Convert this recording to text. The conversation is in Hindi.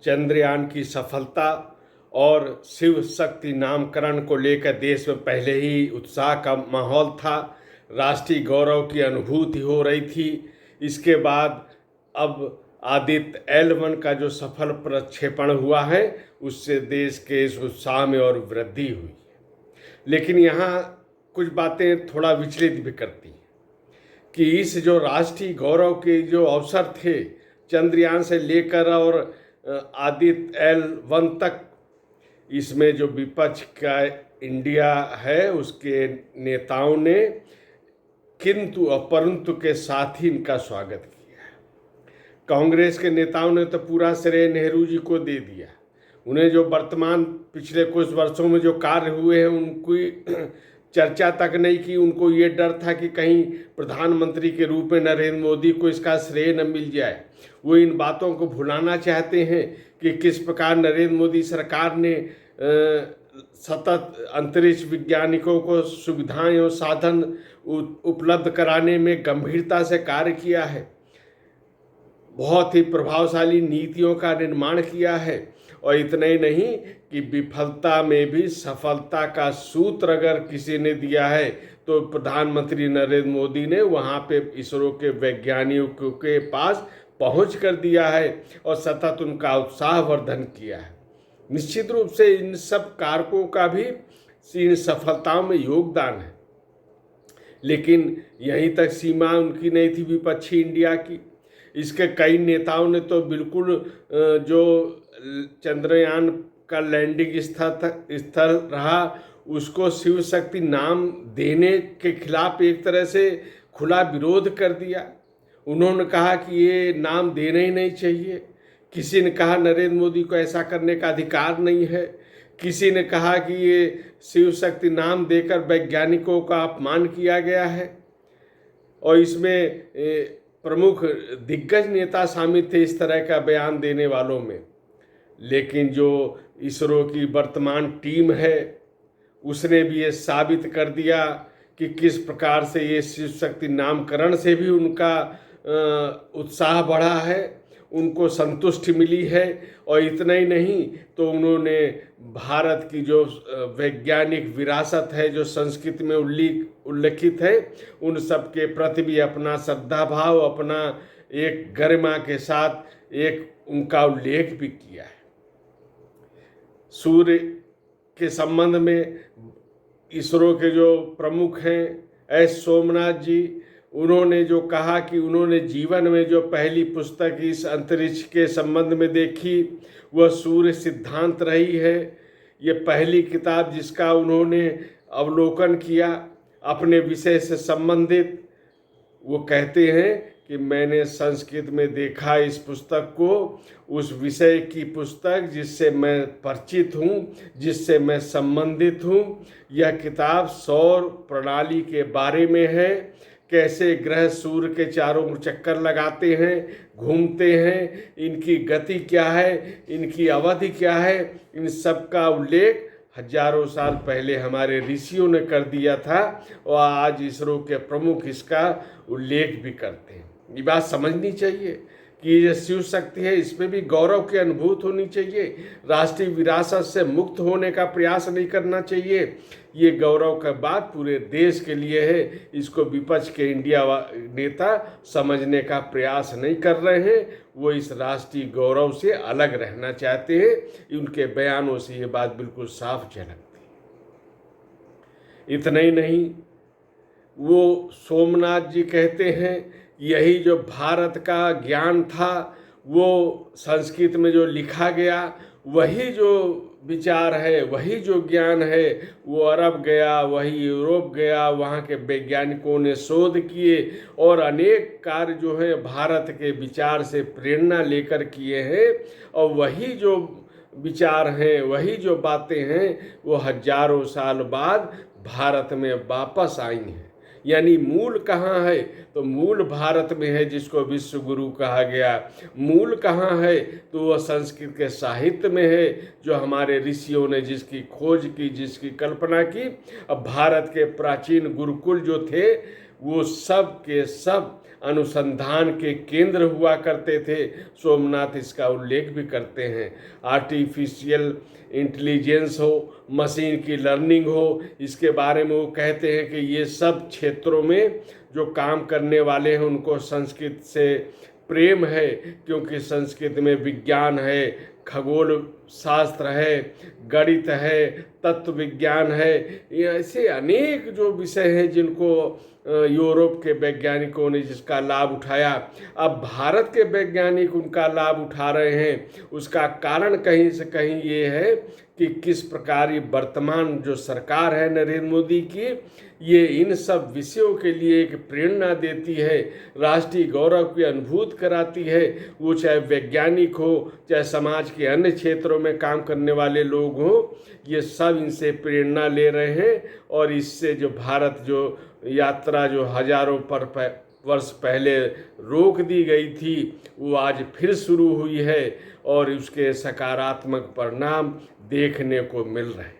चंद्रयान की सफलता और शिव शक्ति नामकरण को लेकर देश में पहले ही उत्साह का माहौल था। राष्ट्रीय गौरव की अनुभूति हो रही थी। इसके बाद अब आदित्य L1 का जो सफल प्रक्षेपण हुआ है, उससे देश के इस उत्साह में और वृद्धि हुई। लेकिन यहाँ कुछ बातें थोड़ा विचलित भी करती हैं कि इस जो राष्ट्रीय गौरव के जो अवसर थे, चंद्रयान से लेकर और आदित्य L1 तक, इसमें जो विपक्ष का इंडिया है उसके नेताओं ने किंतु अपरंतु के साथ ही इनका स्वागत किया है। कांग्रेस के नेताओं ने तो पूरा श्रेय नेहरू जी को दे दिया। उन्हें जो वर्तमान पिछले कुछ वर्षों में जो कार्य हुए हैं उनकी चर्चा तक नहीं की। उनको ये डर था कि कहीं प्रधानमंत्री के रूप में नरेंद्र मोदी को इसका श्रेय न मिल जाए। वो इन बातों को भुलाना चाहते हैं कि किस प्रकार नरेंद्र मोदी सरकार ने सतत अंतरिक्ष वैज्ञानिकों को सुविधाएं और साधन उपलब्ध कराने में गंभीरता से कार्य किया है, बहुत ही प्रभावशाली नीतियों का निर्माण किया है। और इतना ही नहीं कि विफलता में भी सफलता का सूत्र अगर किसी ने दिया है तो प्रधानमंत्री नरेंद्र मोदी ने वहाँ पे इसरो के वैज्ञानिकों के पास पहुँच कर दिया है और सतत उनका उत्साहवर्धन किया है। निश्चित रूप से इन सब कारकों का भी इन सफलताओं में योगदान है, लेकिन यहीं तक सीमा उनकी नहीं थी विपक्षी इंडिया की। इसके कई नेताओं ने तो बिल्कुल जो चंद्रयान का लैंडिंग स्थल रहा उसको शिव शक्ति नाम देने के खिलाफ एक तरह से खुला विरोध कर दिया। उन्होंने कहा कि ये नाम देना ही नहीं चाहिए। किसी ने कहा नरेंद्र मोदी को ऐसा करने का अधिकार नहीं है। किसी ने कहा कि ये शिव शक्ति नाम देकर वैज्ञानिकों का अपमान किया गया है। और इसमें प्रमुख दिग्गज नेता शामिल थे इस तरह का बयान देने वालों में। लेकिन जो इसरो की वर्तमान टीम है उसने भी ये साबित कर दिया कि किस प्रकार से ये शिव शक्ति नामकरण से भी उनका उत्साह बढ़ा है, उनको संतुष्टि मिली है। और इतना ही नहीं तो उन्होंने भारत की जो वैज्ञानिक विरासत है जो संस्कृति में उल्लेखित है उन सब के प्रति भी अपना श्रद्धा भाव, अपना एक गरिमा के साथ एक उनका उल्लेख भी किया है। सूर्य के संबंध में इसरो के जो प्रमुख हैं S सोमनाथ जी, उन्होंने जो कहा कि उन्होंने जीवन में जो पहली पुस्तक इस अंतरिक्ष के संबंध में देखी वह सूर्य सिद्धांत रही है। ये पहली किताब जिसका उन्होंने अवलोकन किया अपने विषय से संबंधित। वो कहते हैं कि मैंने संस्कृत में देखा इस पुस्तक को, उस विषय की पुस्तक जिससे मैं परिचित हूँ, जिससे मैं संबंधित हूँ। यह किताब सौर प्रणाली के बारे में है, कैसे ग्रह सूर्य के चारों चक्कर लगाते हैं, घूमते हैं, इनकी गति क्या है, इनकी अवधि क्या है, इन सब का उल्लेख हजारों साल पहले हमारे ऋषियों ने कर दिया था और आज इसरो के प्रमुख इसका उल्लेख भी करते हैं। ये बात समझनी चाहिए कि ये शिव शक्ति है, इसमें भी गौरव की अनुभूति होनी चाहिए। राष्ट्रीय विरासत से मुक्त होने का प्रयास नहीं करना चाहिए। ये गौरव का बात पूरे देश के लिए है। इसको विपक्ष के इंडिया नेता समझने का प्रयास नहीं कर रहे हैं। वो इस राष्ट्रीय गौरव से अलग रहना चाहते हैं। उनके बयानों से ये बात बिल्कुल साफ झलकती। इतना ही नहीं, वो सोमनाथ जी कहते हैं यही जो भारत का ज्ञान था वो संस्कृत में जो लिखा गया, वही जो विचार है, वही जो ज्ञान है वो अरब गया, वही यूरोप गया, वहाँ के वैज्ञानिकों ने शोध किए और अनेक कार्य जो है भारत के विचार से प्रेरणा लेकर किए हैं। और वही जो विचार हैं, वही जो बातें हैं वो हजारों साल बाद भारत में वापस आई हैं। यानी मूल कहाँ है? तो मूल भारत में है, जिसको विश्व गुरु कहा गया। मूल कहाँ है? तो वह संस्कृत के साहित्य में है, जो हमारे ऋषियों ने जिसकी खोज की, जिसकी कल्पना की। अब भारत के प्राचीन गुरुकुल जो थे वो सब के सब अनुसंधान के केंद्र हुआ करते थे। सोमनाथ इसका उल्लेख भी करते हैं। आर्टिफिशियल इंटेलिजेंस हो, मशीन की लर्निंग हो, इसके बारे में वो कहते हैं कि ये सब क्षेत्रों में जो काम करने वाले हैं उनको संस्कृत से प्रेम है, क्योंकि संस्कृत में विज्ञान है, खगोल शास्त्र है, गणित है, तत्व विज्ञान है, ये ऐसे अनेक जो विषय हैं जिनको यूरोप के वैज्ञानिकों ने जिसका लाभ उठाया। अब भारत के वैज्ञानिक उनका लाभ उठा रहे हैं। उसका कारण कहीं से कहीं ये है कि किस प्रकार ये वर्तमान जो सरकार है नरेंद्र मोदी की, ये इन सब विषयों के लिए एक प्रेरणा देती है, राष्ट्रीय गौरव की अनुभूति कराती है। वो चाहे वैज्ञानिक हो, चाहे समाज के अन्य क्षेत्रों में काम करने वाले लोग हों, ये सब इनसे प्रेरणा ले रहे हैं। और इससे जो भारत जो यात्रा जो हजारों वर्ष पहले रोक दी गई थी, वो आज फिर शुरू हुई है और उसके सकारात्मक परिणाम देखने को मिल रहे हैं।